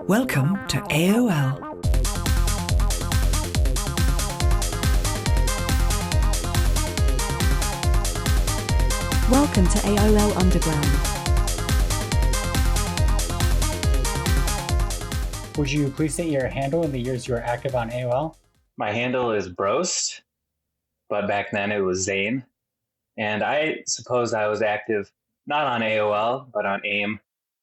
Welcome to AOL. Welcome to AOL Underground. Would you please state your handle and the years you were active on AOL? My handle is Broast, but back then it was Zane. And I suppose I was active not on AOL, but on AIM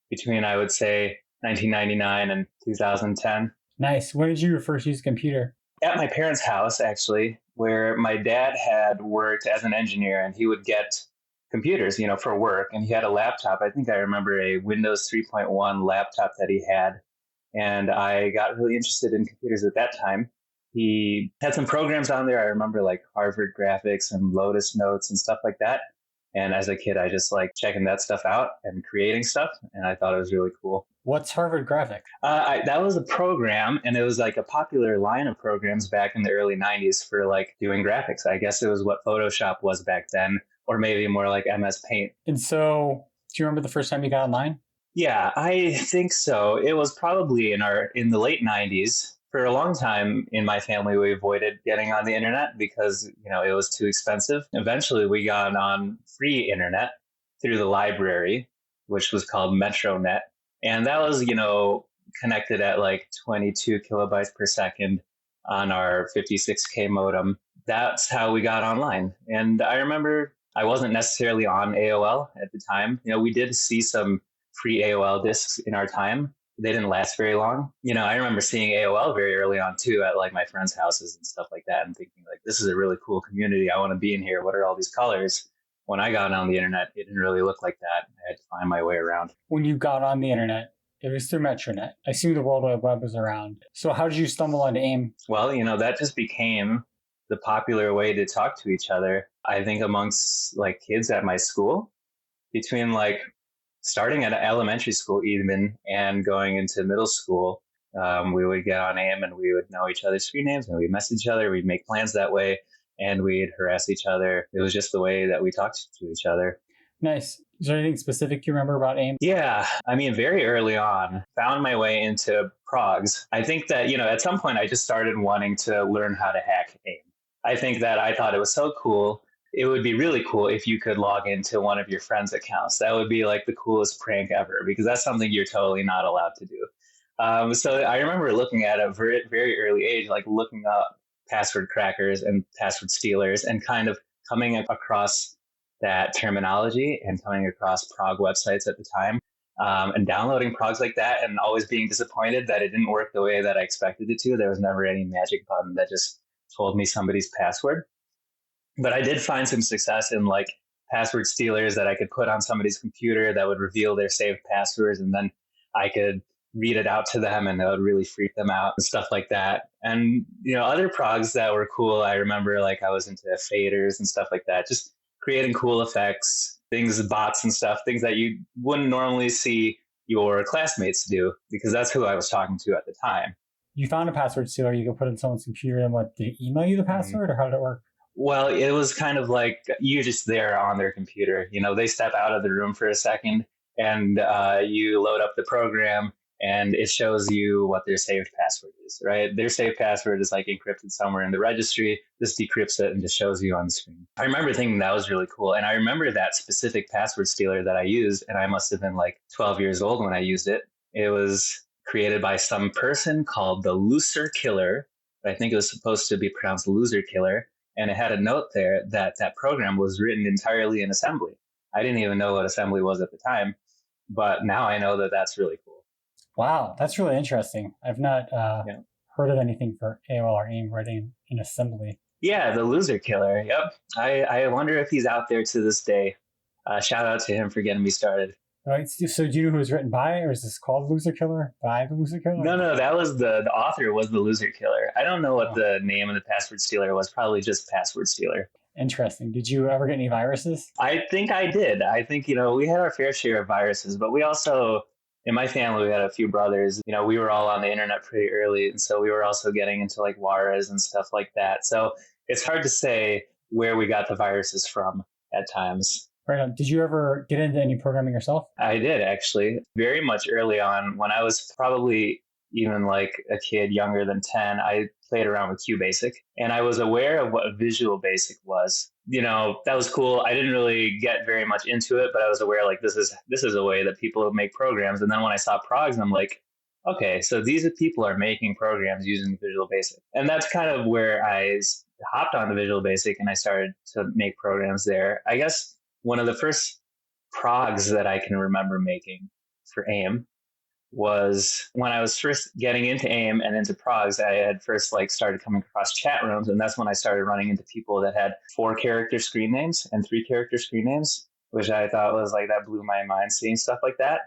between, I would say, 1999 and 2010. Nice. When did you first use a computer? At my parents' house, actually, where my dad had worked as an engineer, and he would get computers, for work. And he had a laptop. I think I remember a Windows 3.1 laptop that he had. And I got really interested in computers at that time. He had some programs on there. I remember like Harvard Graphics and Lotus Notes and stuff like that. And as a kid, I just liked checking that stuff out and creating stuff. And I thought it was really cool. What's Harvard Graphics? That was a program, and it was like a popular line of programs back in the early 90s for like doing graphics. I guess it was what Photoshop was back then, or maybe more like MS Paint. And so, do you remember the first time you got online? Yeah, I think so. It was probably in the late 90s. For a long time in my family, we avoided getting on the internet because, it was too expensive. Eventually, we got on free internet through the library, which was called MetroNet. And that was, connected at like 22 kilobytes per second on our 56K modem. That's how we got online. And I remember I wasn't necessarily on AOL at the time. We did see some free AOL discs in our time. They didn't last very long. I remember seeing AOL very early on too at like my friends' houses and stuff like that and thinking like, this is a really cool community. I want to be in here. What are all these colors? When I got on the internet, it didn't really look like that. I had to find my way around. When you got on the internet, it was through MetroNet. I assume the World Wide Web was around. So how did you stumble onto AIM? Well, that just became the popular way to talk to each other. I think amongst like kids at my school, between like starting at elementary school even and going into middle school, we would get on AIM and we would know each other's screen names and we'd message each other. We'd make plans that way and we'd harass each other. It was just the way that we talked to each other. Nice. Is there anything specific you remember about AIM? Yeah. Very early on, found my way into progs. I think that, at some point I just started wanting to learn how to hack AIM. I think that I thought it was so cool. It would be really cool if you could log into one of your friends' accounts. That would be like the coolest prank ever because that's something you're totally not allowed to do. So I remember looking at a very, very early age, like looking up password crackers and password stealers and kind of coming across that terminology and coming across prog websites at the time and downloading progs like that and always being disappointed that it didn't work the way that I expected it to. There was never any magic button that just told me somebody's password. But I did find some success in like password stealers that I could put on somebody's computer that would reveal their saved passwords. And then I could read it out to them and that would really freak them out and stuff like that. And, other progs that were cool. I remember like I was into faders and stuff like that, just creating cool effects, things, bots and stuff, things that you wouldn't normally see your classmates do because that's who I was talking to at the time. You found a password stealer you could put in someone's computer and what, did it email you the password or how did it work? Well, it was kind of like you're just there on their computer. They step out of the room for a second and you load up the program and it shows you what their saved password is, right? Their saved password is like encrypted somewhere in the registry. This decrypts it and just shows you on the screen. I remember thinking that was really cool. And I remember that specific password stealer that I used, and I must have been like 12 years old when I used it. It was created by some person called the Loser Killer. I think it was supposed to be pronounced Loser Killer. And it had a note there that that program was written entirely in assembly. I didn't even know what assembly was at the time, but now I know that that's really cool. Wow, that's really interesting. I've not heard of anything for AOL or AIM writing in assembly. Yeah, the Loser Killer. Yep. I wonder if he's out there to this day. Shout out to him for getting me started. Right. So do you know who it was written by, or is this called Loser Killer? By the Loser Killer? No, that was the author was the Loser Killer. I don't know what the name of the password stealer was. Probably just password stealer. Interesting. Did you ever get any viruses? I think I did. I think, we had our fair share of viruses, but we also, in my family, we had a few brothers. We were all on the internet pretty early. And so we were also getting into like Juarez and stuff like that. So it's hard to say where we got the viruses from at times. Right on. Did you ever get into any programming yourself? I did, actually. Very much early on, when I was probably even like a kid younger than 10, I played around with QBasic, and I was aware of what Visual Basic was. That was cool. I didn't really get very much into it, but I was aware like this is a way that people make programs. And then when I saw progs, I'm like, okay, so these people are making programs using Visual Basic. And that's kind of where I hopped on the Visual Basic and I started to make programs there. I guess one of the first progs that I can remember making for AIM was when I was first getting into AIM and into progs. I had first started coming across chat rooms, and that's when I started running into people that had 4-character screen names and 3-character screen names, which I thought was that blew my mind seeing stuff like that.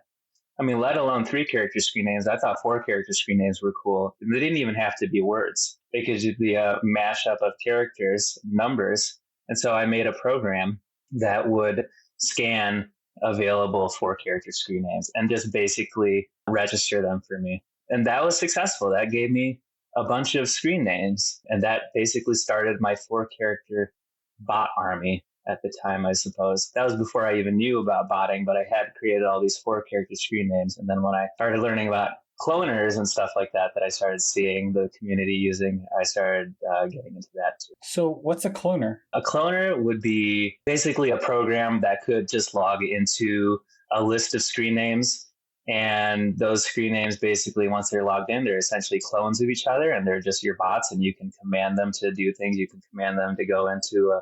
I mean, let alone 3-character screen names. I thought 4-character screen names were cool. They didn't even have to be words. They could just be a mashup of characters, numbers. And so I made a program that would scan available 4-character screen names and just basically register them for me. And that was successful. That gave me a bunch of screen names. And that basically started my 4-character bot army at the time, I suppose. That was before I even knew about botting, but I had created all these 4-character screen names. And then when I started learning about cloners and stuff like that I started seeing the community using, I started getting into that too. So what's a cloner? A cloner would be basically a program that could just log into a list of screen names. And those screen names, basically, once they're logged in, they're essentially clones of each other, and they're just your bots, and you can command them to do things. You can command them to go into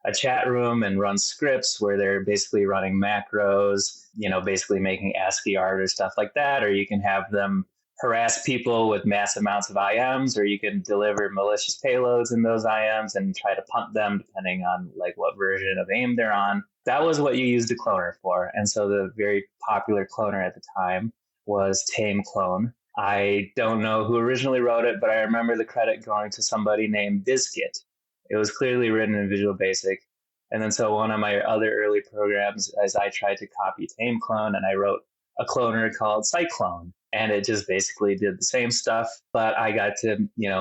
a chat room and run scripts where they're basically running macros, basically making ASCII art or stuff like that. Or you can have them harass people with mass amounts of IMs, or you can deliver malicious payloads in those IMs and try to punt them depending on what version of AIM they're on. That was what you used a cloner for. And so the very popular cloner at the time was Tame Clone. I don't know who originally wrote it, but I remember the credit going to somebody named Biscuit. It was clearly written in Visual Basic. And then so one of my other early programs, as I tried to copy Tame Clone, and I wrote a cloner called Cyclone. And it just basically did the same stuff, but I got to,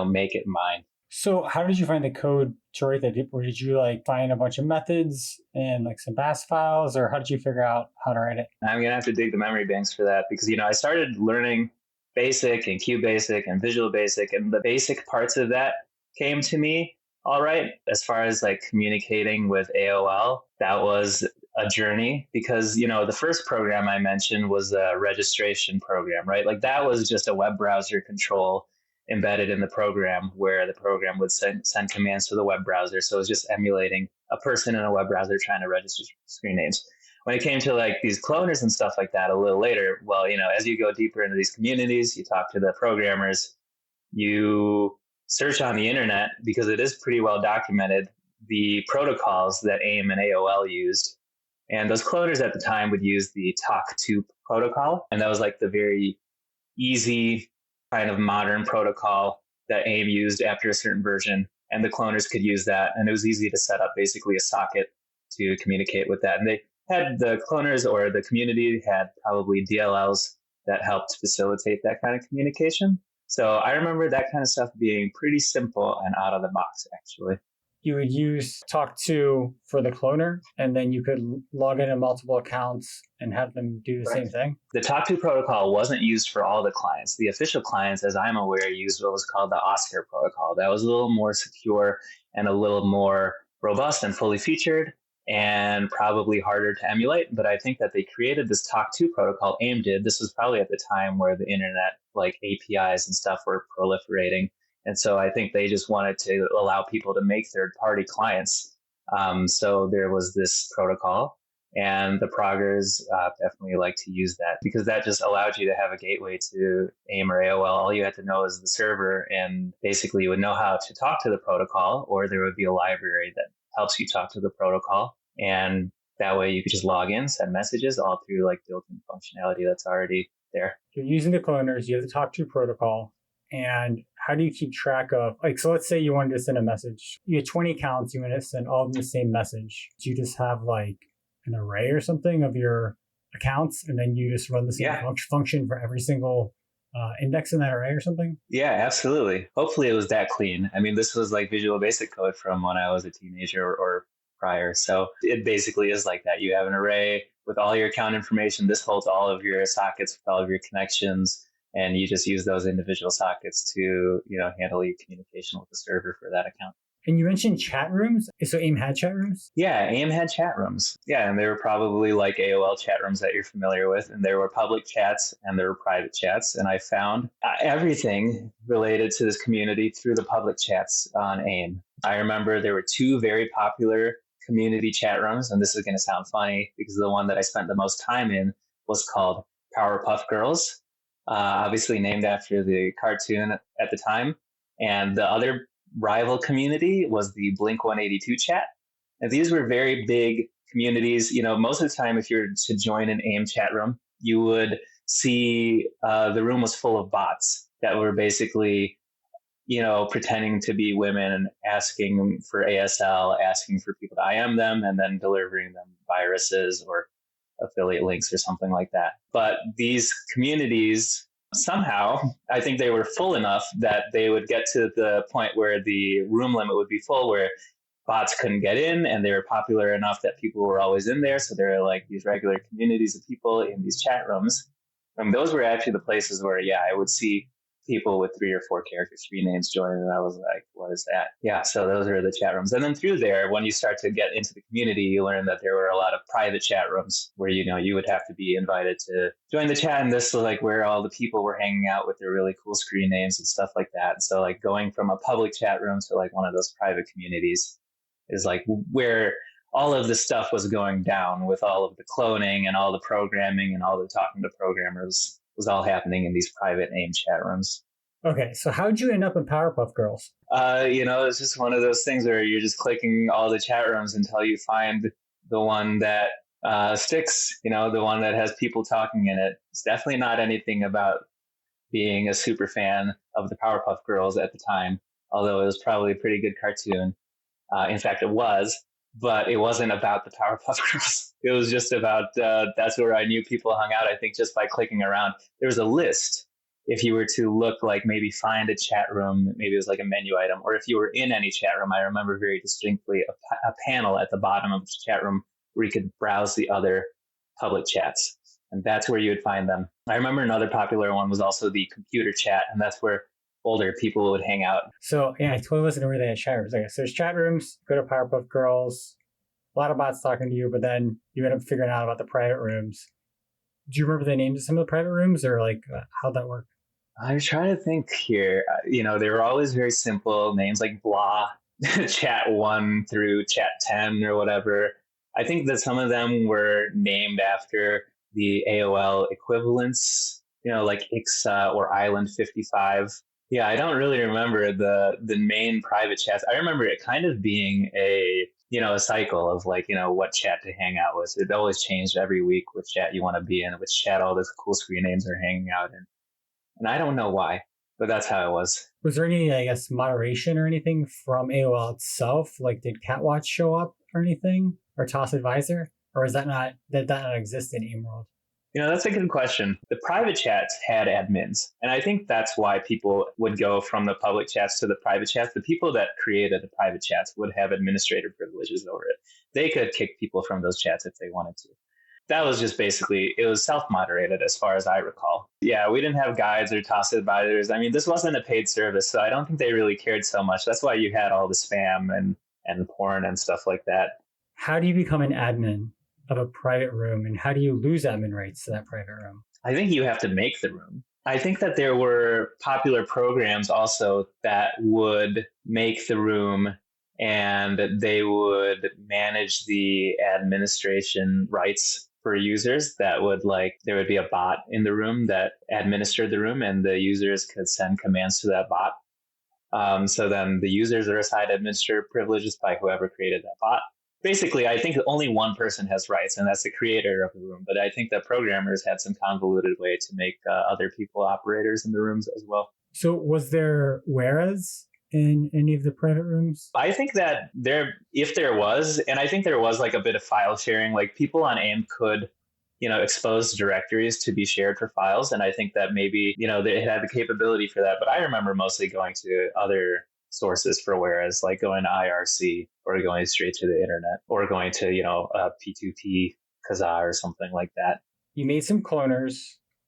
make it mine. So how did you find the code to write that? Or did you find a bunch of methods and some BAS files, or how did you figure out how to write it? I'm going to have to dig the memory banks for that because, I started learning Basic and QBasic and Visual Basic, and the basic parts of that came to me all right. As far as communicating with AOL, that was a journey because, the first program I mentioned was a registration program, right? That was just a web browser control embedded in the program where the program would send commands to the web browser. So it was just emulating a person in a web browser trying to register screen names. When it came to these cloners and stuff like that a little later, well, as you go deeper into these communities, you talk to the programmers, you search on the internet, because it is pretty well documented, the protocols that AIM and AOL used. And those cloners at the time would use the talk-to protocol. And that was the very easy kind of modern protocol that AIM used after a certain version. And the cloners could use that. And it was easy to set up basically a socket to communicate with that. And they had the cloners, or the community had probably DLLs that helped facilitate that kind of communication. So I remember that kind of stuff being pretty simple and out of the box, actually. You would use talk-to for the cloner, and then you could log into multiple accounts and have them do the same thing? The talk-to protocol wasn't used for all the clients. The official clients, as I'm aware, used what was called the Oscar protocol. That was a little more secure and a little more robust and fully featured, and probably harder to emulate. But I think that they created this talk-to protocol, AIM did. This was probably at the time where the internet, APIs and stuff, were proliferating. And so I think they just wanted to allow people to make third-party clients. So there was this protocol, and the proggers definitely like to use that because that just allowed you to have a gateway to AIM or AOL. All you had to know is the server, and basically you would know how to talk to the protocol, or there would be a library that helps you talk to the protocol. And that way you could just log in, send messages all through built-in functionality that's already there. You're using the cloners, you have the talk-to protocol. And how do you keep track of, so let's say you wanted to send a message. You had 20 accounts, you want to send all of them the same message. Do you just have an array or something of your accounts, and then you just run the same function for every single index in that array or something? Yeah, absolutely. Hopefully it was that clean. I mean, this was Visual Basic code from when I was a teenager or prior. So it basically is like that. You have an array with all your account information. This holds all of your sockets with all of your connections, and you just use those individual sockets to, handle your communication with the server for that account. And you mentioned chat rooms. So AIM had chat rooms? Yeah, AIM had chat rooms. Yeah, and they were probably like AOL chat rooms that you're familiar with. And there were public chats and there were private chats. And I found everything related to this community through the public chats on AIM. I remember there were two very popular community chat rooms. And this is going to sound funny because the one that I spent the most time in was called Powerpuff Girls, obviously named after the cartoon at the time. And the other rival community was the Blink 182 chat. And these were very big communities. Most of the time, if you were to join an AIM chat room, you would see the room was full of bots that were basically, pretending to be women and asking for ASL, asking for people to IM them, and then delivering them viruses or affiliate links or something like that. But these communities, somehow, I think they were full enough that they would get to the point where the room limit would be full, where bots couldn't get in, and they were popular enough that people were always in there. So there are like these regular communities of people in these chat rooms. And those were actually the places where, I would see people with 3 or 4 character screen names join, and I was like, what is that? Yeah, so those are the chat rooms. And then through there, when you start to get into the community, you learn that there were a lot of private chat rooms where, you would have to be invited to join the chat, and this was like where all the people were hanging out with their really cool screen names and stuff like that. And so like going from a public chat room to like one of those private communities is like where all of the stuff was going down, with all of the cloning and all the programming and all the talking to programmers was all happening in these private AIM chat rooms. Okay, so how'd you end up in Powerpuff Girls? It's just one of those things where you're just clicking all the chat rooms until you find the one that sticks, the one that has people talking in it. It's definitely not anything about being a super fan of the Powerpuff Girls at the time, although it was probably a pretty good cartoon. In fact, it was. But it wasn't about the Powerpuff Girls. It was just about, that's where I knew people hung out, I think, just by clicking around. There was a list. If you were to look, like maybe find a chat room, maybe it was like a menu item, or if you were in any chat room, I remember very distinctly a panel at the bottom of the chat room where you could browse the other public chats. And that's where you would find them. I remember another popular one was also the computer chat, and that's where older people would hang out. So yeah, I totally wasn't aware they had chat rooms. Okay, so there's chat rooms, go to Powerpuff Girls, a lot of bots talking to you, but then you end up figuring out about the private rooms. Do you remember the names of some of the private rooms, or like how'd that work? I'm trying to think here. They were always very simple names, like blah, chat 1 through chat 10 or whatever. I think that some of them were named after the AOL equivalents, like Ixa or Island 55. Yeah, I don't really remember the main private chats. I remember it kind of being a cycle of like, what chat to hang out with. It always changed every week which chat you want to be in, which chat all those cool screen names are hanging out in. And I don't know why, but that's how it was. Was there any, moderation or anything from AOL itself? Like, did Catwatch show up or anything? Or Toss Advisor? Or did that not exist in AIM World? That's a good question. The private chats had admins, and I think that's why people would go from the public chats to the private chats. The people that created the private chats would have administrator privileges over it. They could kick people from those chats if they wanted to. That was just basically, it was self-moderated as far as I recall. Yeah, we didn't have guides or toss advisors. I mean, this wasn't a paid service, so I don't think they really cared so much. That's why you had all the spam and porn and stuff like that. How do you become an admin of a private room, and how do you lose admin rights to that private room? I think you have to make the room. I think that there were popular programs also that would make the room, and they would manage the administration rights for users. That would there would be a bot in the room that administered the room, and the users could send commands to that bot. So then the users are assigned administrator privileges by whoever created that bot. Basically, I think only one person has rights, and that's the creator of the room. But I think that programmers had some convoluted way to make other people operators in the rooms as well. So was there whereas in any of the private rooms? I think that if there was, and I think there was like a bit of file sharing, like people on AIM could, expose directories to be shared for files. And I think that maybe, they had the capability for that. But I remember mostly going to other sources for whereas, like going to IRC or going straight to the internet or going to, P2P Kazaa or something like that. You made some cloners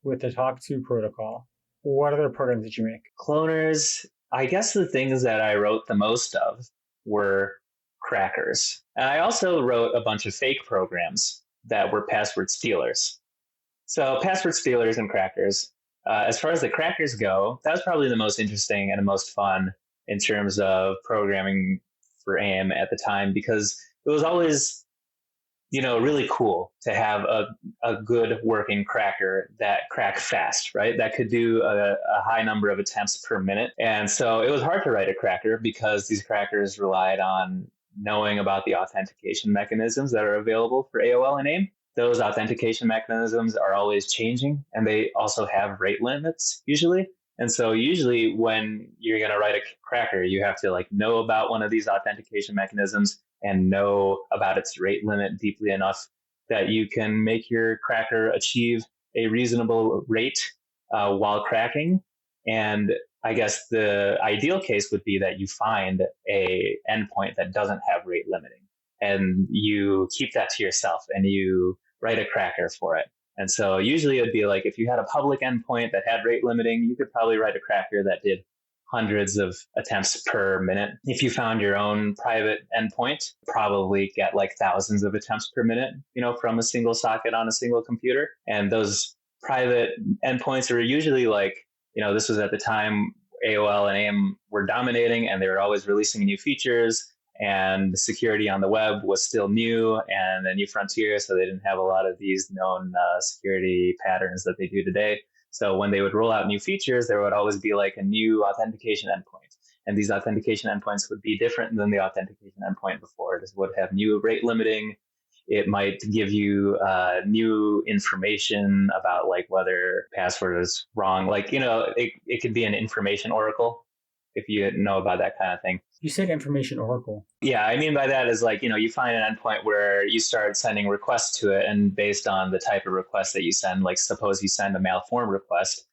with the Talk to protocol. What other programs did you make? Cloners, I guess the things that I wrote the most of were crackers. And I also wrote a bunch of fake programs that were password stealers. So password stealers and crackers. As far as the crackers go, that was probably the most interesting and the most fun in terms of programming for AIM at the time, because it was always, really cool to have a good working cracker that cracked fast, right? That could do a high number of attempts per minute. And so it was hard to write a cracker because these crackers relied on knowing about the authentication mechanisms that are available for AOL and AIM. Those authentication mechanisms are always changing, and they also have rate limits usually. And so usually when you're going to write a cracker, you have to know about one of these authentication mechanisms and know about its rate limit deeply enough that you can make your cracker achieve a reasonable rate while cracking. And I guess the ideal case would be that you find a endpoint that doesn't have rate limiting, and you keep that to yourself and you write a cracker for it. And so usually it'd be like if you had a public endpoint that had rate limiting, you could probably write a cracker that did hundreds of attempts per minute. If you found your own private endpoint, probably get thousands of attempts per minute, from a single socket on a single computer. And those private endpoints are usually this was at the time AOL and AIM were dominating, and they were always releasing new features, and security on the web was still new and a new frontier. So they didn't have a lot of these known security patterns that they do today. So when they would roll out new features, there would always be a new authentication endpoint. And these authentication endpoints would be different than the authentication endpoint before. This would have new rate limiting. It might give you new information about whether password is wrong. It could be an information oracle, if you know about that kind of thing. You said information oracle. Yeah, I mean by that is you find an endpoint where you start sending requests to it, and based on the type of request that you send, suppose you send a mail form request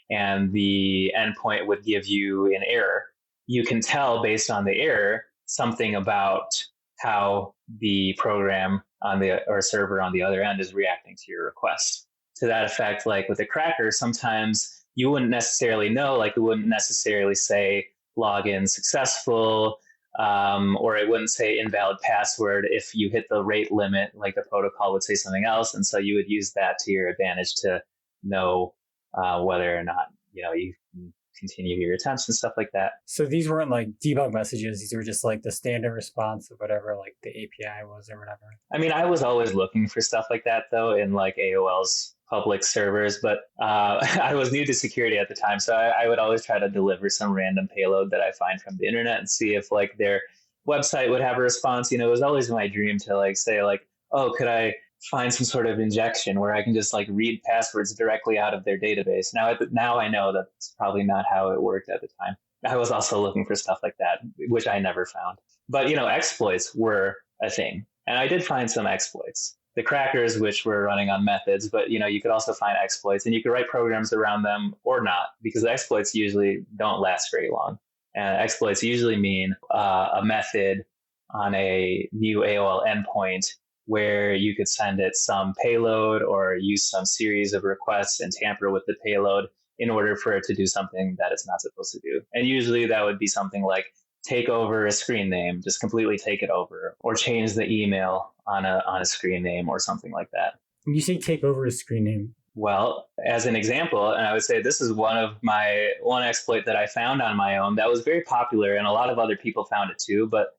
and the endpoint would give you an error. You can tell based on the error something about how the program on the or server on the other end is reacting to your request. To that effect, with a cracker, sometimes you wouldn't necessarily know, it wouldn't necessarily say login successful, or it wouldn't say invalid password. If you hit the rate limit, the protocol would say something else. And so you would use that to your advantage to know whether or not, you can continue your attempts and stuff like that. So these weren't debug messages. These were just the standard response of whatever the API was or whatever. I mean, I was always looking for stuff like that though in AOL's public servers, but I was new to security at the time. So I would always try to deliver some random payload that I find from the internet and see if their website would have a response. It was always my dream to say oh, could I find some sort of injection where I can just read passwords directly out of their database. Now I know that's probably not how it worked at the time. I was also looking for stuff like that, which I never found. But, exploits were a thing. And I did find some exploits. The crackers, which were running on methods, but, you could also find exploits, and you could write programs around them or not, because the exploits usually don't last very long. And exploits usually mean a method on a new AOL endpoint where you could send it some payload or use some series of requests and tamper with the payload in order for it to do something that it's not supposed to do. And usually that would be something like take over a screen name, just completely take it over, or change the email on a screen name or something like that. When you say take over a screen name? Well, as an example, and I would say this is one exploit that I found on my own that was very popular, and a lot of other people found it too, but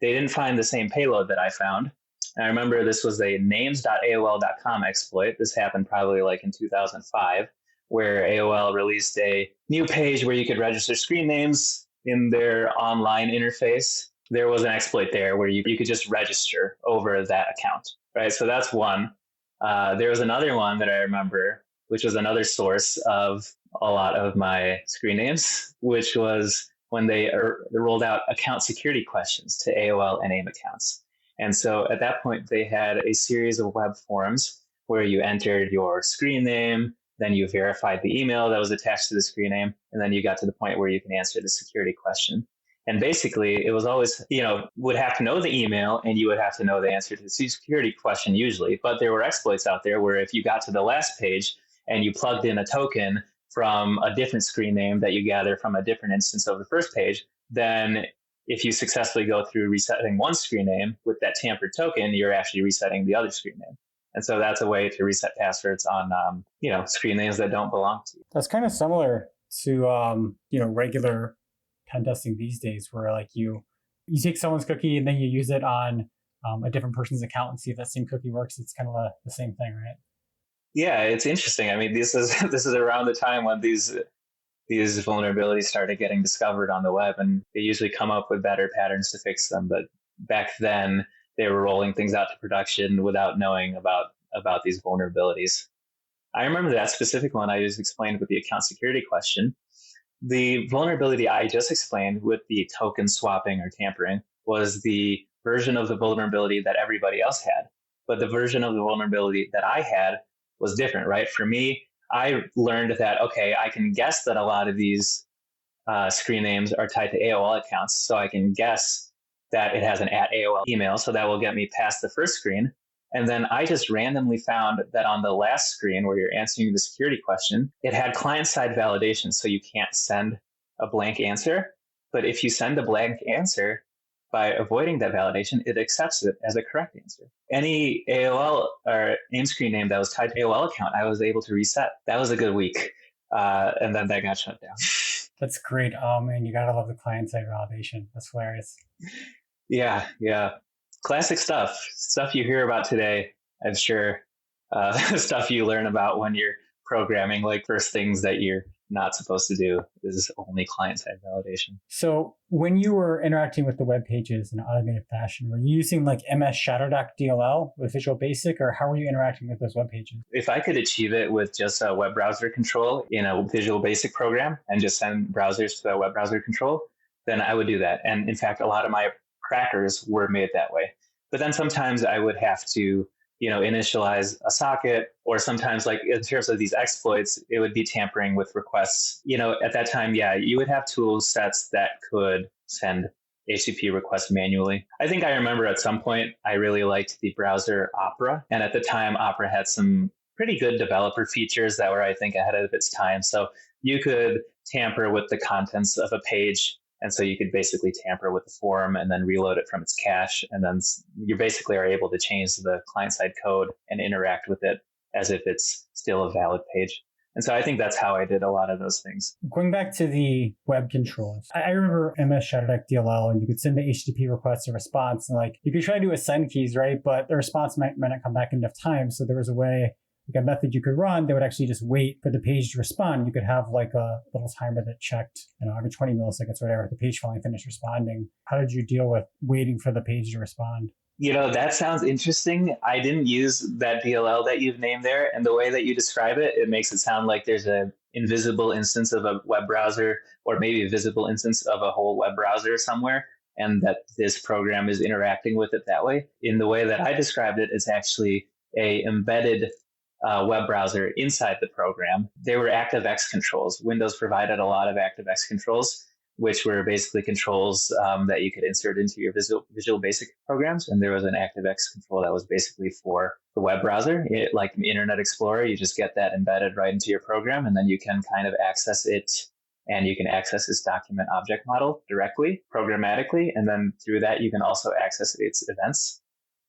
they didn't find the same payload that I found. And I remember this was a names.aol.com exploit. This happened probably in 2005, where AOL released a new page where you could register screen names in their online interface. There was an exploit there where you could just register over that account, right? So that's one. There was another one that I remember, which was another source of a lot of my screen names, which was when they rolled out account security questions to AOL and AIM accounts. And so at that point, they had a series of web forms where you entered your screen name, then you verified the email that was attached to the screen name, and then you got to the point where you can answer the security question. And basically, it was always, would have to know the email and you would have to know the answer to the security question usually. But there were exploits out there where if you got to the last page and you plugged in a token from a different screen name that you gather from a different instance of the first page, then if you successfully go through resetting one screen name with that tampered token, you're actually resetting the other screen name. And so that's a way to reset passwords on, screen names that don't belong to you. That's kind of similar to, regular pen testing these days, where like you take someone's cookie and then you use it on a different person's account and see if that same cookie works. It's kind of the same thing, right? Yeah, it's interesting. I mean, this is around the time when these vulnerabilities started getting discovered on the web, and they usually come up with better patterns to fix them. But back then, they were rolling things out to production without knowing about these vulnerabilities. I remember that specific one I just explained with the account security question. The vulnerability I just explained with the token swapping or tampering was the version of the vulnerability that everybody else had. But the version of the vulnerability that I had was different, right? For me, I learned that, okay, I can guess that a lot of these screen names are tied to AOL accounts. So I can guess that it has an @AOL email. So that will get me past the first screen. And then I just randomly found that on the last screen where you're answering the security question, it had client-side validation. So you can't send a blank answer. But if you send a blank answer, by avoiding that validation, it accepts it as a correct answer. Any AOL or name screen name that was tied to AOL account, I was able to reset. That was a good week. And then that got shut down. That's great. Oh man, you gotta love the client-side validation. That's hilarious. Yeah. Classic stuff you hear about today, I'm sure. Stuff you learn about when you're programming, like first things that you're not supposed to do is only client-side validation. So when you were interacting with the web pages in an automated fashion, were you using like MS Shadowdock DLL with Visual Basic, or how were you interacting with those web pages? If I could achieve it with just a web browser control in a Visual Basic program and just send browsers to a web browser control, then I would do that. And in fact, a lot of my crackers were made that way. But then sometimes I would have to, initialize a socket, or sometimes like in terms of these exploits, it would be tampering with requests. At that time, you would have tool sets that could send HTTP requests manually. I think I remember at some point, I really liked the browser Opera. And at the time, Opera had some pretty good developer features that were, I think, ahead of its time. So you could tamper with the contents of a page. And so you could basically tamper with the form and then reload it from its cache. And then you basically are able to change the client-side code and interact with it as if it's still a valid page. And so I think that's how I did a lot of those things. Going back to the web controls, I remember MS Shadowdock DLL, and you could send the HTTP request a response, and like you could try to do ascend keys, right? But the response might not come back in enough time. So there was a way, like a method you could run that would actually just wait for the page to respond. You could have like a little timer that checked, every 20 milliseconds or whatever, the page finally finished responding. How did you deal with waiting for the page to respond? That sounds interesting. I didn't use that DLL that you've named there. And the way that you describe it, it makes it sound like there's an invisible instance of a web browser, or maybe a visible instance of a whole web browser somewhere, and that this program is interacting with it that way. In the way that I described it, it's actually a embedded web browser inside the program. There were ActiveX controls. Windows provided a lot of ActiveX controls, which were basically controls that you could insert into your Visual Basic programs. And there was an ActiveX control that was basically for the web browser. Like Internet Explorer, you just get that embedded right into your program, and then you can kind of access it, and you can access its document object model directly, programmatically. And then through that, you can also access its events.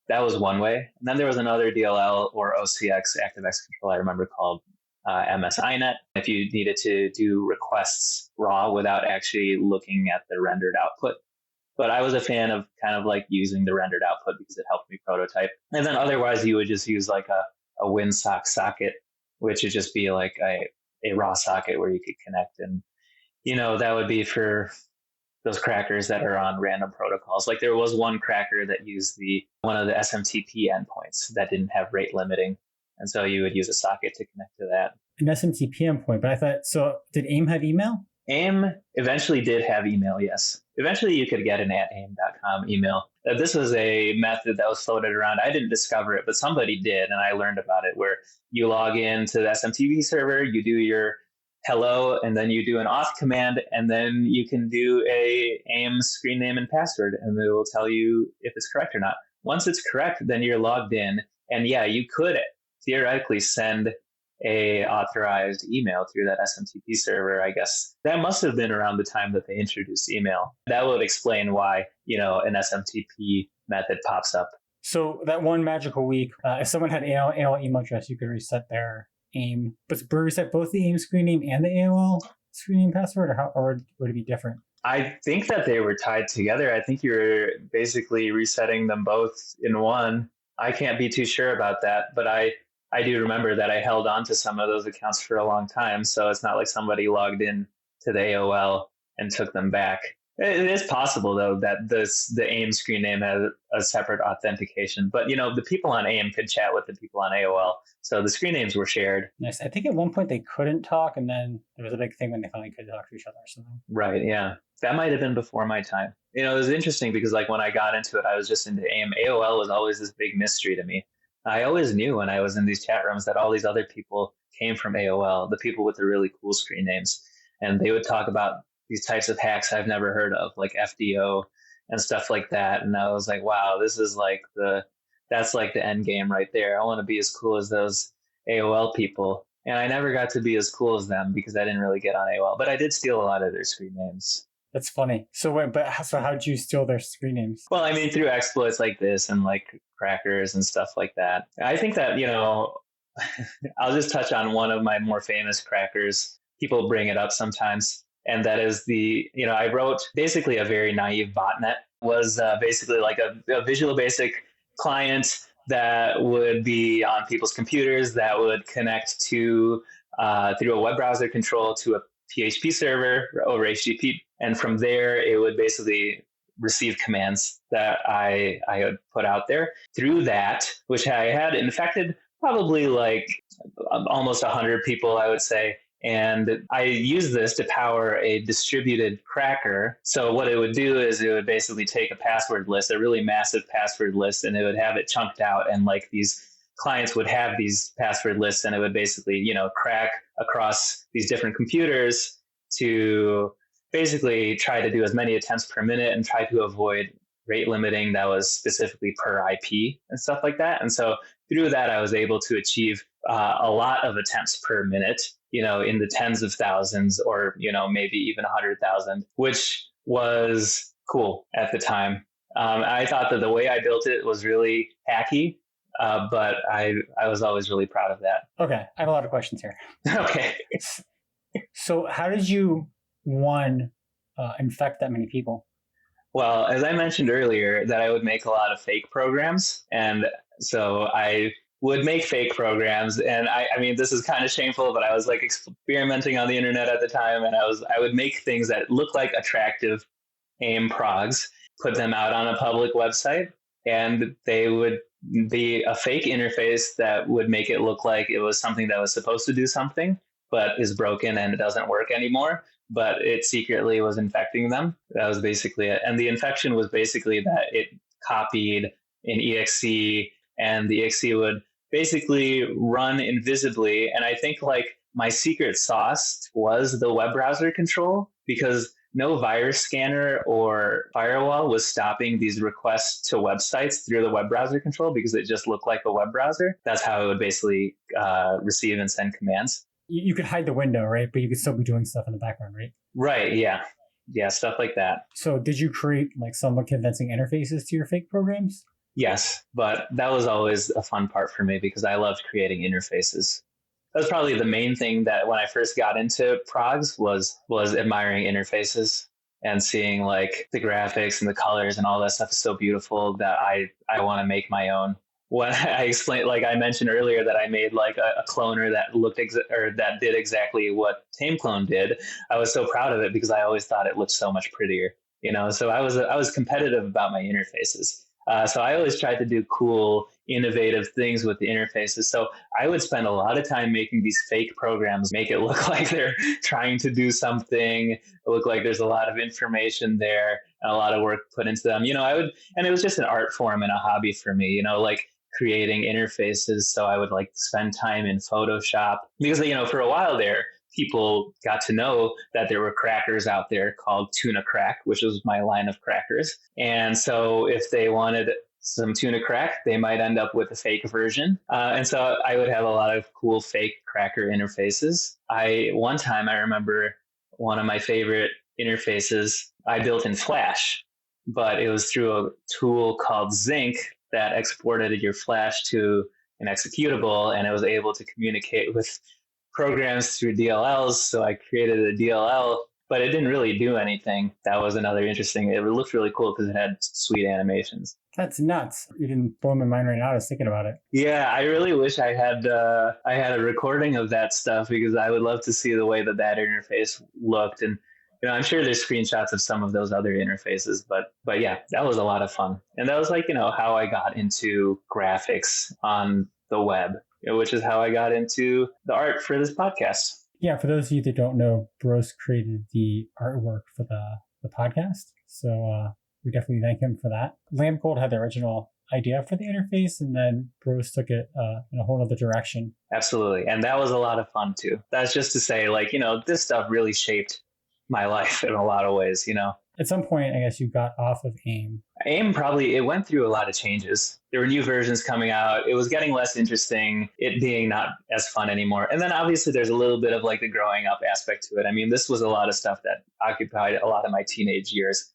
That was one way. And then there was another DLL or OCX ActiveX control I remember called MSINet. If you needed to do requests raw without actually looking at the rendered output. But I was a fan of kind of like using the rendered output because it helped me prototype. And then otherwise you would just use like a WinSock socket, which would just be like a raw socket where you could connect. And, that would be for those crackers that are on random protocols. Like there was one cracker that used one of the SMTP endpoints that didn't have rate limiting. And so you would use a socket to connect to that. An SMTP endpoint, but I thought, so did AIM have email? AIM eventually did have email, yes. Eventually you could get an @aim.com email. This was a method that was floated around. I didn't discover it, but somebody did, and I learned about it, where you log into the SMTP server, you do your hello, and then you do an auth command, and then you can do a AIM screen name and password, and it will tell you if it's correct or not. Once it's correct, then you're logged in, and yeah, you could theoretically send a authorized email through that SMTP server. I guess that must have been around the time that they introduced email. That would explain why, an SMTP method pops up. So that one magical week, if someone had AOL email address, you could reset their AIM, but reset both the AIM screen name and the AOL screen name password, or would it be different? I think that they were tied together. I think you're basically resetting them both in one. I can't be too sure about that, but I do remember that I held on to some of those accounts for a long time. So it's not like somebody logged in to the AOL and took them back. It is possible, though, that the AIM screen name has a separate authentication. But, the people on AIM could chat with the people on AOL. So the screen names were shared. Nice. I think at one point they couldn't talk, and then there was a big thing when they finally could talk to each other or something. Right, yeah. That might have been before my time. It was interesting because, when I got into it, I was just into AIM. AOL was always this big mystery to me. I always knew when I was in these chat rooms that all these other people came from AOL, the people with the really cool screen names. And they would talk about these types of hacks I've never heard of, like FDO and stuff like that. And I was like, wow, this is that's like the end game right there. I want to be as cool as those AOL people. And I never got to be as cool as them because I didn't really get on AOL, but I did steal a lot of their screen names. That's funny. So how did you steal their screen names? Well, I mean, through exploits like this and like crackers and stuff like that. I think that, I'll just touch on one of my more famous crackers. People bring it up sometimes. And that is I wrote basically a very naive botnet. Was basically like a Visual Basic client that would be on people's computers that would connect to through a web browser control to a PHP server over HTTP. And from there, it would basically receive commands that I had put out there. Through that, which I had infected probably like almost 100 people, I would say. And I used this to power a distributed cracker. So what it would do is it would basically take a password list, a really massive password list, and it would have it chunked out. And like these clients would have these password lists, and it would basically, crack across these different computers to basically try to do as many attempts per minute and try to avoid rate limiting that was specifically per IP and stuff like that. And so through that, I was able to achieve a lot of attempts per minute, in the tens of thousands or, maybe even 100,000, which was cool at the time. I thought that the way I built it was really hacky, but I was always really proud of that. Okay. I have a lot of questions here. Okay. So how did you, infect that many people? Well, as I mentioned earlier, that I would make a lot of fake programs. And so I would make fake programs. And I mean, this is kind of shameful, but I was like experimenting on the internet at the time. And I would make things that look like attractive AIM progs, put them out on a public website, and they would be a fake interface that would make it look like it was something that was supposed to do something, but is broken and it doesn't work anymore. But it secretly was infecting them. That was basically it. And the infection was basically that it copied an exe, and the exe would basically run invisibly. And I think like my secret sauce was the web browser control, because no virus scanner or firewall was stopping these requests to websites through the web browser control, because it just looked like a web browser. That's how it would basically receive and send commands. You could hide the window, right? But you could still be doing stuff in the background, right? Right, yeah. Yeah, stuff like that. So did you create like somewhat convincing interfaces to your fake programs? Yes, but that was always a fun part for me because I loved creating interfaces. That was probably the main thing that when I first got into progs was admiring interfaces and seeing like the graphics and the colors and all that stuff is so beautiful that I want to make my own. When I explained, like I mentioned earlier, that I made like a cloner that looked that did exactly what TameClone did, I was so proud of it because I always thought it looked so much prettier, So I was competitive about my interfaces. So I always tried to do cool, innovative things with the interfaces. So I would spend a lot of time making these fake programs, make it look like they're trying to do something, look like there's a lot of information there and a lot of work put into them. And it was just an art form and a hobby for me, like creating interfaces. So I would like spend time in Photoshop because, for a while there, people got to know that there were crackers out there called tuna crack, which was my line of crackers. And so if they wanted some tuna crack, they might end up with a fake version. And so I would have a lot of cool fake cracker interfaces. One time I remember one of my favorite interfaces I built in Flash, but it was through a tool called Zinc that exported your Flash to an executable, and it was able to communicate with programs through DLLs. So I created a DLL, but it didn't really do anything. That was another interesting. It looked really cool because it had sweet animations. That's nuts. You didn't blow my mind right now. I was thinking about it. Yeah, I really wish I had a recording of that stuff, because I would love to see the way that interface looked. And I'm sure there's screenshots of some of those other interfaces, but yeah, that was a lot of fun. And that was like, how I got into graphics on the web, which is how I got into the art for this podcast. Yeah, for those of you that don't know, Broast created the artwork for the podcast. So we definitely thank him for that. Lamb Gold had the original idea for the interface, and then Broast took it in a whole other direction. Absolutely. And that was a lot of fun too. That's just to say, like, this stuff really shaped my life in a lot of ways, At some point, I guess you got off of AIM. AIM it went through a lot of changes. There were new versions coming out. It was getting less interesting, it being not as fun anymore. And then obviously there's a little bit of like the growing up aspect to it. I mean, this was a lot of stuff that occupied a lot of my teenage years.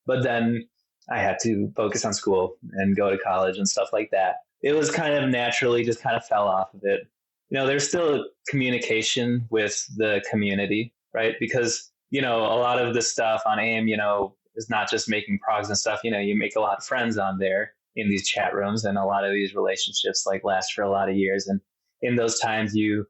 But then I had to focus on school and go to college and stuff like that. It was kind of naturally just kind of fell off of it. There's still communication with the community, right? Because a lot of the stuff on AIM, is not just making progs and stuff. You make a lot of friends on there in these chat rooms, and a lot of these relationships like last for a lot of years. And in those times, you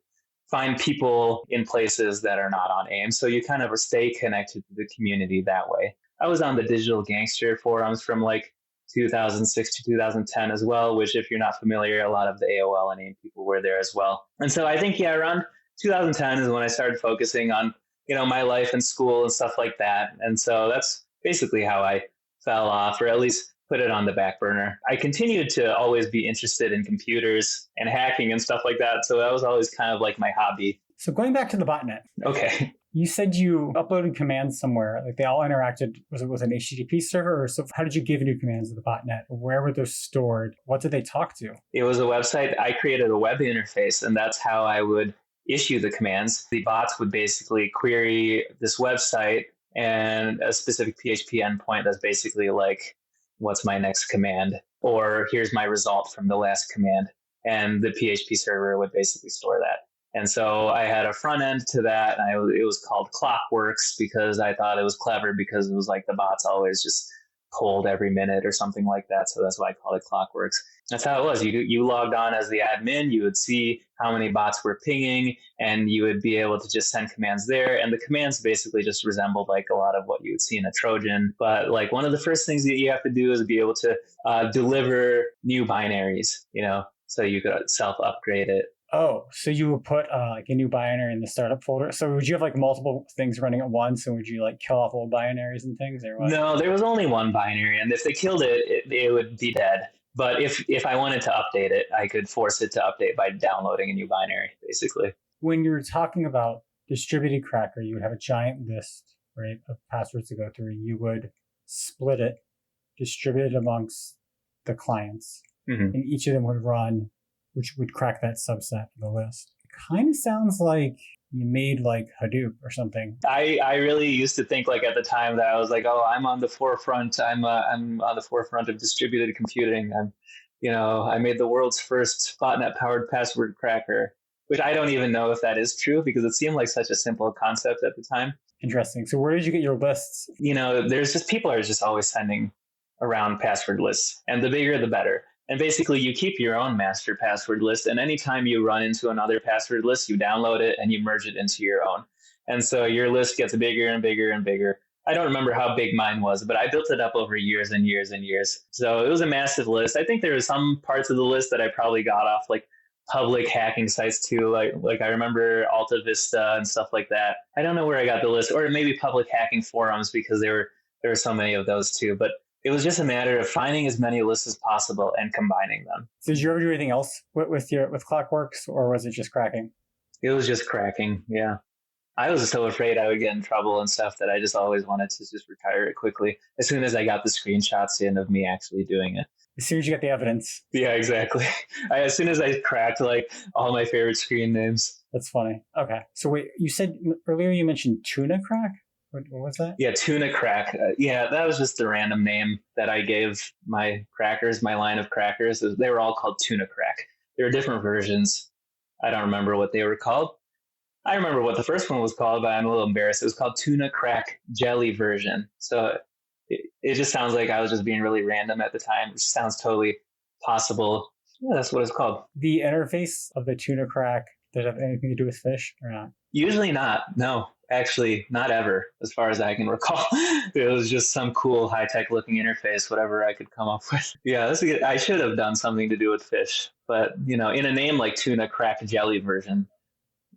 find people in places that are not on AIM. So you kind of stay connected to the community that way. I was on the Digital Gangster forums from like 2006 to 2010 as well, which if you're not familiar, a lot of the AOL and AIM people were there as well. And so I think, around 2010 is when I started focusing on my life in school and stuff like that. And so that's basically how I fell off, or at least put it on the back burner. I continued to always be interested in computers and hacking and stuff like that. So that was always kind of like my hobby. So going back to the botnet. Okay. You said you uploaded commands somewhere, like they all interacted. Was it with an HTTP server? Or so how did you give new commands to the botnet? Where were those stored? What did they talk to? It was a website. I created a web interface, and that's how I would issue the commands. The bots would basically query this website and a specific PHP endpoint that's basically like, what's my next command? Or here's my result from the last command. And the PHP server would basically store that. And so I had a front end to that, and it was called Clockworks because I thought it was clever, because it was like the bots always just pulled every minute or something like that. So that's why I called it Clockworks. That's how it was. You logged on as the admin, you would see how many bots were pinging, and you would be able to just send commands there. And the commands basically just resembled like a lot of what you would see in a Trojan. But like one of the first things that you have to do is be able to deliver new binaries, so you could self-upgrade it. Oh, so you would put like a new binary in the startup folder. So would you have like multiple things running at once, and would you like kill off old binaries and things, or what? No, there was only one binary, and if they killed it would be dead. But if I wanted to update it, I could force it to update by downloading a new binary, basically. When you're talking about distributed cracker, you would have a giant list, right, of passwords to go through. You would split it, distribute it amongst the clients, and each of them would run, which would crack that subset of the list. It kind of sounds like you made like Hadoop or something. I really used to think like at the time that I was like, oh, I'm on the forefront. I'm on the forefront of distributed computing. I made the world's first botnet powered password cracker, which I don't even know if that is true, because it seemed like such a simple concept at the time. Interesting. So where did you get your lists? There's just people are just always sending around password lists, and the bigger the better. And basically, you keep your own master password list, and anytime you run into another password list, you download it and you merge it into your own. And so your list gets bigger and bigger and bigger. I don't remember how big mine was, but I built it up over years and years and years. So it was a massive list. I think there were some parts of the list that I probably got off like public hacking sites too. Like I remember Alta Vista and stuff like that. I don't know where I got the list, or maybe public hacking forums, because there were so many of those too. But it was just a matter of finding as many lists as possible and combining them. So did you ever do anything else with Clockworks, or was it just cracking? It was just cracking, yeah. I was so afraid I would get in trouble and stuff that I just always wanted to just retire it quickly as soon as I got the screenshots in of me actually doing it. As soon as you get the evidence. Yeah, exactly. As soon as I cracked like all my favorite screen names. That's funny. Okay. So wait, you said earlier you mentioned tuna crack? What was that? Yeah, tuna crack. Yeah, that was just a random name that I gave my crackers, my line of crackers. They were all called tuna crack. There were different versions. I don't remember what they were called. I remember what the first one was called, but I'm a little embarrassed. It was called tuna crack jelly version. So it just sounds like I was just being really random at the time, which sounds totally possible. Yeah, that's what it's called. The interface of the tuna crack, does it have anything to do with fish or not? Usually not. No, actually, not ever, as far as I can recall. It was just some cool high-tech looking interface, whatever I could come up with. Yeah, I should have done something to do with fish. But, in a name like tuna crack jelly version,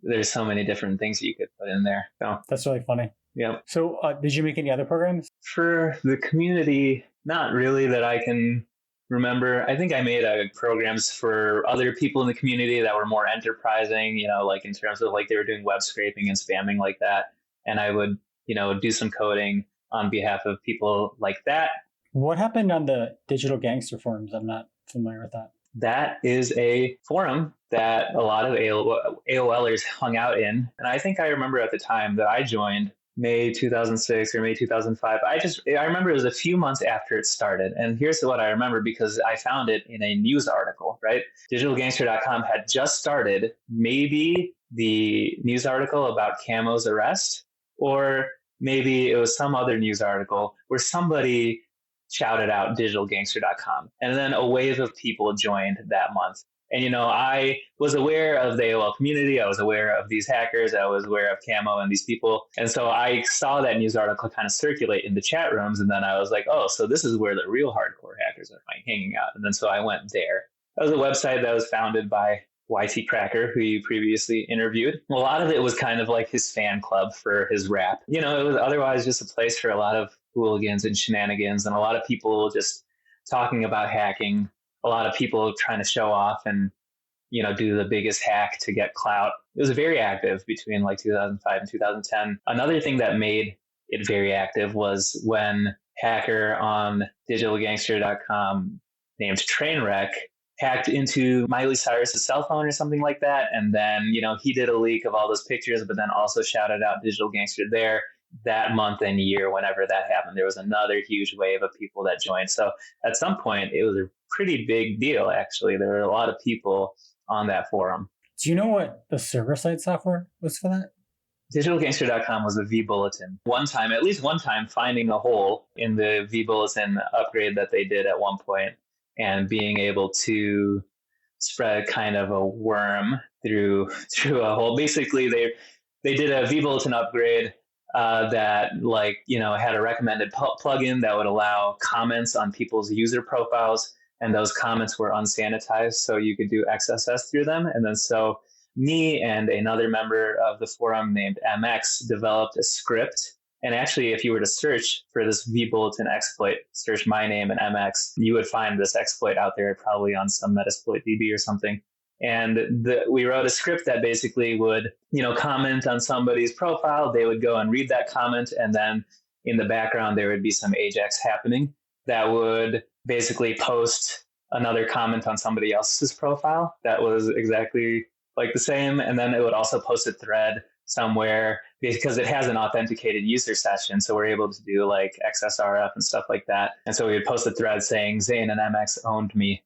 there's so many different things that you could put in there. So that's really funny. Yeah. So did you make any other programs? For the community, not really that I can remember. I think I made programs for other people in the community that were more enterprising, like in terms of like they were doing web scraping and spamming like that. And I would, do some coding on behalf of people like that. What happened on the Digital Gangster forums? I'm not familiar with that. That is a forum that a lot of AOLers hung out in. And I think I remember at the time that I joined May 2006 or May 2005. I remember it was a few months after it started. And here's what I remember because I found it in a news article, right? DigitalGangster.com had just started, maybe the news article about Camo's arrest, or maybe it was some other news article where somebody shouted out digitalgangster.com. And then a wave of people joined that month. And, I was aware of the AOL community. I was aware of these hackers. I was aware of Camo and these people. And so I saw that news article kind of circulate in the chat rooms. And then I was like, oh, so this is where the real hardcore hackers are hanging out. And then so I went there. That was a website that was founded by YT Cracker, who you previously interviewed. A lot of it was kind of like his fan club for his rap. It was otherwise just a place for a lot of hooligans and shenanigans and a lot of people just talking about hacking, a lot of people trying to show off and, do the biggest hack to get clout. It was very active between like 2005 and 2010. Another thing that made it very active was when hacker on digitalgangster.com named Trainwreck hacked into Miley Cyrus's cell phone or something like that. And then, he did a leak of all those pictures, but then also shouted out Digital Gangster there. That month and year, whenever that happened, there was another huge wave of people that joined. So at some point, it was a pretty big deal, actually. There were a lot of people on that forum. Do you know what the server-side software was for that? DigitalGangster.com was a vBulletin. At least one time, finding a hole in the vBulletin upgrade that they did at one point and being able to spread kind of a worm through a hole. Basically, they did a vBulletin upgrade that had a recommended plugin that would allow comments on people's user profiles, and those comments were unsanitized, so you could do XSS through them. And then so me and another member of the forum named MX developed a script. And actually, if you were to search for this vBulletin exploit, search my name and MX, you would find this exploit out there, probably on some Metasploit DB or something. And we wrote a script that basically would, comment on somebody's profile. They would go and read that comment. And then in the background, there would be some AJAX happening that would basically post another comment on somebody else's profile that was exactly like the same. And then it would also post a thread somewhere because it has an authenticated user session. So we're able to do like XSRF and stuff like that. And so we would post a thread saying Zane and MX owned me.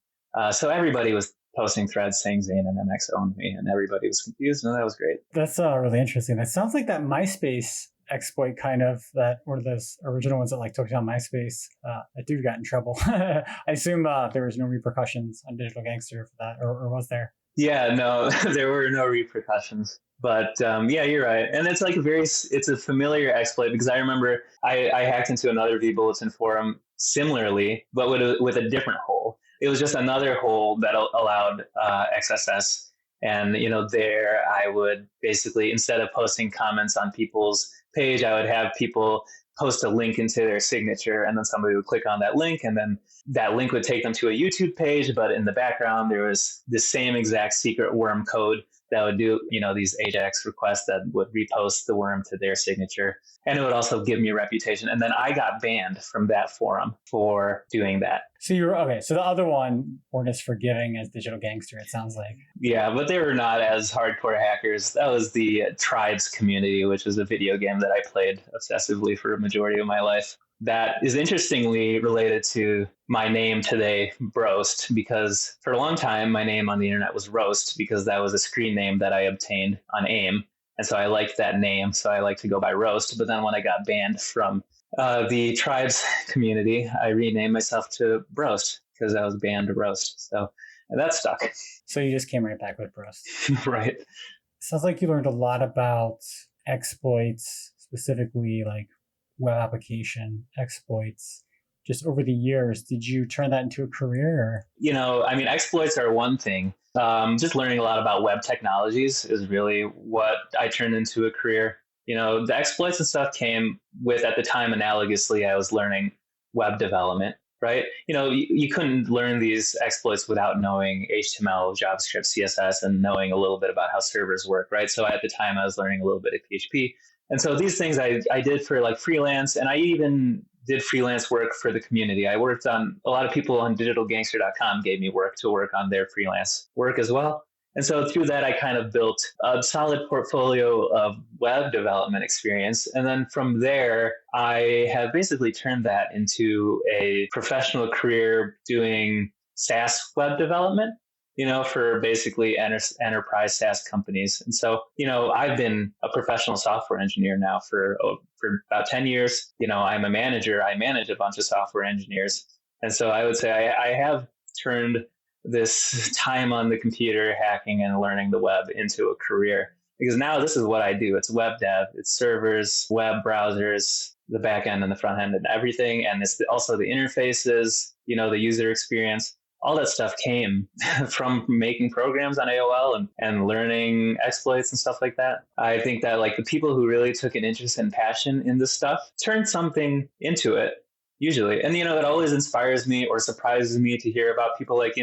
So everybody was posting threads saying Zane and MX owned me, and everybody was confused, and that was great. That's really interesting. That sounds like that MySpace exploit kind of, that one of those original ones that like took down MySpace. That dude got in trouble. I assume there was no repercussions on Digital Gangster for that, or was there? Yeah, no, there were no repercussions. But yeah, you're right. And it's like it's a familiar exploit because I remember I hacked into another vBulletin forum similarly, but with a different hole. It was just another hole that allowed XSS. And, there I would basically, instead of posting comments on people's page, I would have people post a link into their signature, and then somebody would click on that link, and then that link would take them to a YouTube page. But in the background, there was the same exact secret worm code that would do, these AJAX requests that would repost the worm to their signature. And it would also give me a reputation. And then I got banned from that forum for doing that. So you're okay. So the other one weren't as forgiving as Digital Gangster, it sounds like. Yeah, but they were not as hardcore hackers. That was the Tribes community, which was a video game that I played obsessively for a majority of my life. That is interestingly related to my name today, Broast, because for a long time, my name on the internet was Roast, because that was a screen name that I obtained on AIM. And so I liked that name, so I like to go by Roast. But then when I got banned from the Tribes community, I renamed myself to Broast because I was banned to Roast. So that stuck. So you just came right back with Broast. Right. Sounds like you learned a lot about exploits, specifically like web application exploits, just over the years. Did you turn that into a career? Exploits are one thing. Just learning a lot about web technologies is really what I turned into a career. The exploits and stuff came with, at the time, analogously, I was learning web development, right? You couldn't learn these exploits without knowing HTML, JavaScript, CSS, and knowing a little bit about how servers work, right? So at the time, I was learning a little bit of PHP. And so these things I did for like freelance, and I even did freelance work for the community. I worked on, a lot of people on digitalgangster.com gave me work to work on their freelance work as well. And so through that, I kind of built a solid portfolio of web development experience. And then from there, I have basically turned that into a professional career doing SaaS web development, for basically enterprise SaaS companies. And so, I've been a professional software engineer now for about 10 years. I'm a manager. I manage a bunch of software engineers. And so I would say I have turned this time on the computer, hacking and learning the web, into a career. Because now this is what I do. It's web dev, it's servers, web browsers, the back end and the front end and everything. And it's also the interfaces, the user experience. All that stuff came from making programs on AOL and learning exploits and stuff like that. I think that like the people who really took an interest and passion in this stuff turned something into it, usually. And, it always inspires me or surprises me to hear about people like,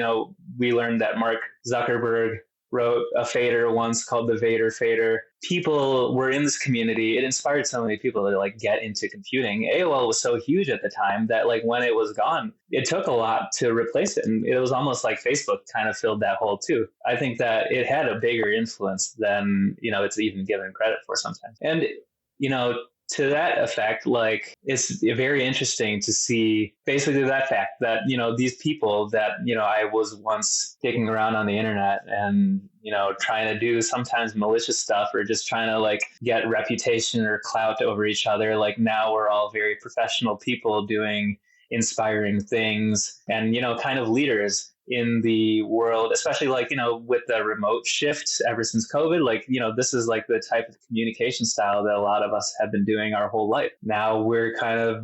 we learned that Mark Zuckerberg wrote a fader once called the Vader Fader. People were in this community. It inspired so many people to like get into computing. AOL was so huge at the time that like when it was gone, it took a lot to replace it. And it was almost like Facebook kind of filled that hole too. I think that it had a bigger influence than, it's even given credit for sometimes. And, to that effect, like it's very interesting to see basically that fact that, these people that, I was once kicking around on the internet and, trying to do sometimes malicious stuff or just trying to like get reputation or clout over each other. Like now we're all very professional people doing inspiring things and, kind of leaders in the world, especially like, with the remote shift ever since COVID, like, this is like the type of communication style that a lot of us have been doing our whole life. Now we're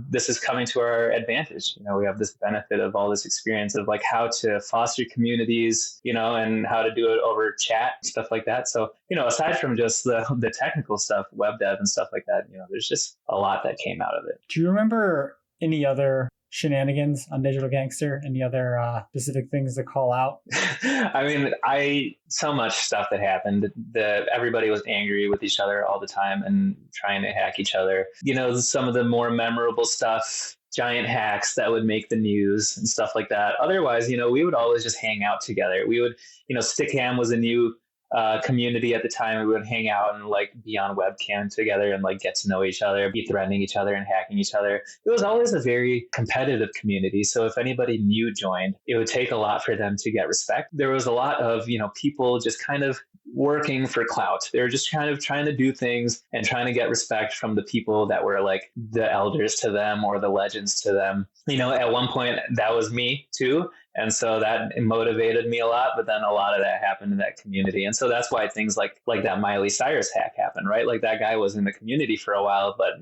this is coming to our advantage. We have this benefit of all this experience of like how to foster communities, and how to do it over chat, stuff like that. So, aside from just the technical stuff, web dev and stuff like that, there's just a lot that came out of it. Do you remember any other shenanigans on Digital Gangster? Any other specific things to call out? So much stuff that happened. Everybody was angry with each other all the time and trying to hack each other. Some of the more memorable stuff, giant hacks that would make the news and stuff like that. Otherwise, we would always just hang out together. We would, Stickam was a new community at the time. We would hang out and like be on webcam together and like get to know each other, be threatening each other and hacking each other. It was always a very competitive community. So if anybody new joined, it would take a lot for them to get respect. There was a lot of, people just kind of working for clout. They were just kind of trying to do things and trying to get respect from the people that were like the elders to them or the legends to them. At one point that was me too. And so that motivated me a lot, but then a lot of that happened in that community. And so that's why things like that Miley Cyrus hack happened, right? Like that guy was in the community for a while, but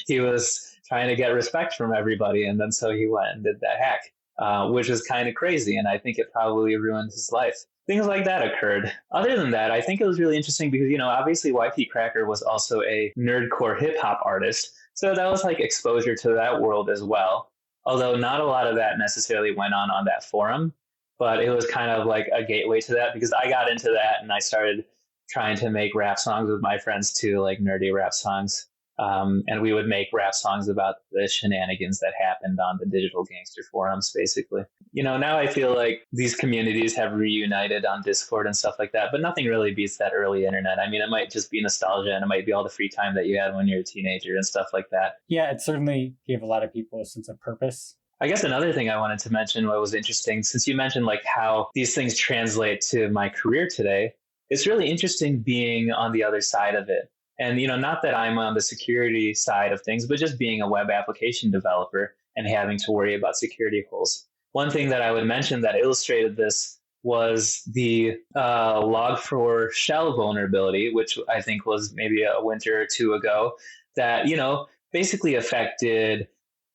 he was trying to get respect from everybody. And then so he went and did that hack, which is kind of crazy. And I think it probably ruined his life. Things like that occurred. Other than that, I think it was really interesting because, obviously YP Cracker was also a nerdcore hip hop artist. So that was like exposure to that world as well. Although not a lot of that necessarily went on that forum, but it was kind of like a gateway to that because I got into that and I started trying to make rap songs with my friends too, like nerdy rap songs. And we would make rap songs about the shenanigans that happened on the Digital Gangster forums, basically. Now I feel like these communities have reunited on Discord and stuff like that, but nothing really beats that early internet. I mean, it might just be nostalgia, and it might be all the free time that you had when you're a teenager and stuff like that. Yeah, it certainly gave a lot of people a sense of purpose. I guess another thing I wanted to mention, what was interesting, since you mentioned like how these things translate to my career today, it's really interesting being on the other side of it. And, not that I'm on the security side of things, but just being a web application developer and having to worry about security holes. One thing that I would mention that illustrated this was the Log4Shell vulnerability, which I think was maybe a winter or two ago, that, basically affected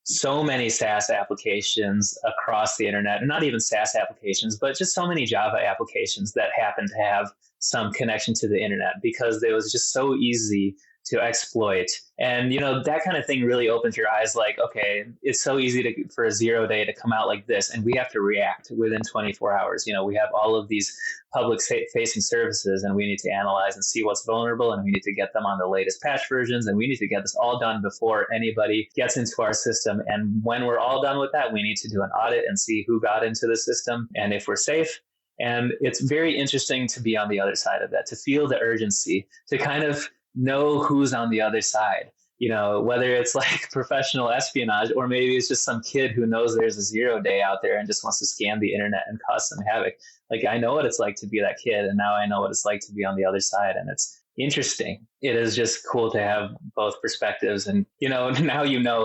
so many SaaS applications across the internet, not even SaaS applications, but just so many Java applications that happen to have some connection to the internet because it was just so easy to exploit. And, that kind of thing really opens your eyes like, okay, it's so easy for a 0 day to come out like this, and we have to react within 24 hours. We have all of these public facing services, and we need to analyze and see what's vulnerable, and we need to get them on the latest patch versions, and we need to get this all done before anybody gets into our system. And when we're all done with that, we need to do an audit and see who got into the system and if we're safe. And it's very interesting to be on the other side of that, to feel the urgency, to kind of know who's on the other side, whether it's like professional espionage or maybe it's just some kid who knows there's a 0 day out there and just wants to scan the internet and cause some havoc. Like, I know what it's like to be that kid, and now I know what it's like to be on the other side, and it's interesting. It is just cool to have both perspectives. And, now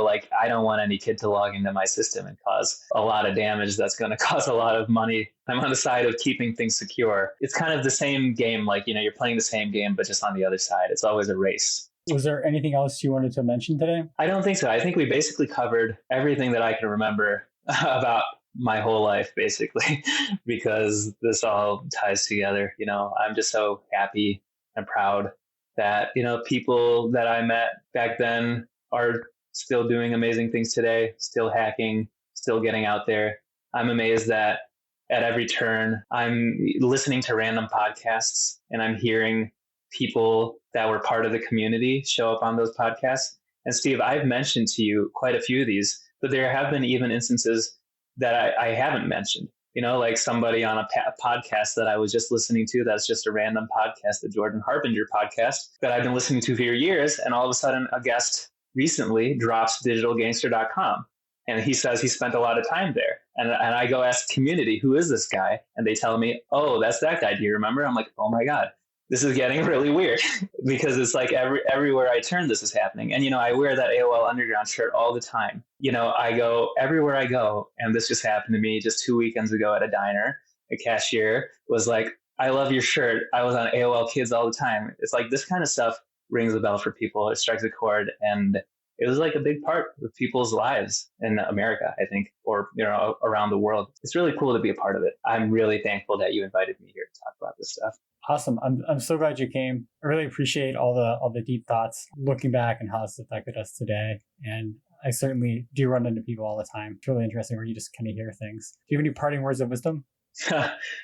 like, I don't want any kid to log into my system and cause a lot of damage that's going to cause a lot of money. I'm on the side of keeping things secure. It's kind of the same game, like, you're playing the same game, but just on the other side. It's always a race. Was there anything else you wanted to mention today? I don't think so. I think we basically covered everything that I can remember about my whole life, basically, because this all ties together. I'm just so happy and proud that, people that I met back then are still doing amazing things today, still hacking, still getting out there. I'm amazed that at every turn, I'm listening to random podcasts and I'm hearing people that were part of the community show up on those podcasts. And Steve, I've mentioned to you quite a few of these, but there have been even instances that I haven't mentioned. Like somebody on a podcast that I was just listening to, that's just a random podcast, the Jordan Harbinger podcast that I've been listening to for years. And all of a sudden, a guest recently drops digitalgangster.com. And he says he spent a lot of time there. And I go ask the community, who is this guy? And they tell me, oh, that's that guy. Do you remember? I'm like, oh my God, this is getting really weird because it's like everywhere I turn, this is happening. And, I wear that AOL Underground shirt all the time. I go everywhere I go. And this just happened to me just 2 weekends ago at a diner. A cashier was like, I love your shirt. I was on AOL Kids all the time. It's like this kind of stuff rings a bell for people. It strikes a chord. And it was like a big part of people's lives in America, I think, or, around the world. It's really cool to be a part of it. I'm really thankful that you invited me here to talk about this stuff. Awesome. I'm so glad you came. I really appreciate all the deep thoughts looking back and how it's affected us today. And I certainly do run into people all the time. It's really interesting where you just kind of hear things. Do you have any parting words of wisdom?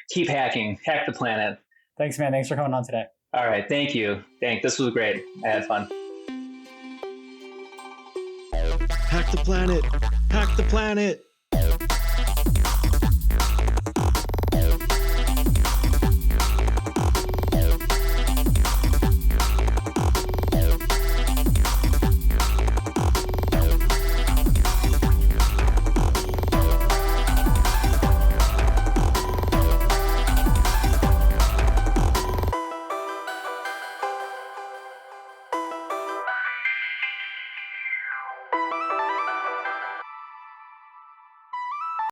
Keep hacking. Hack the planet. Thanks, man. Thanks for coming on today. All right. Thank you. This was great. I had fun. Hack the planet. Hack the planet.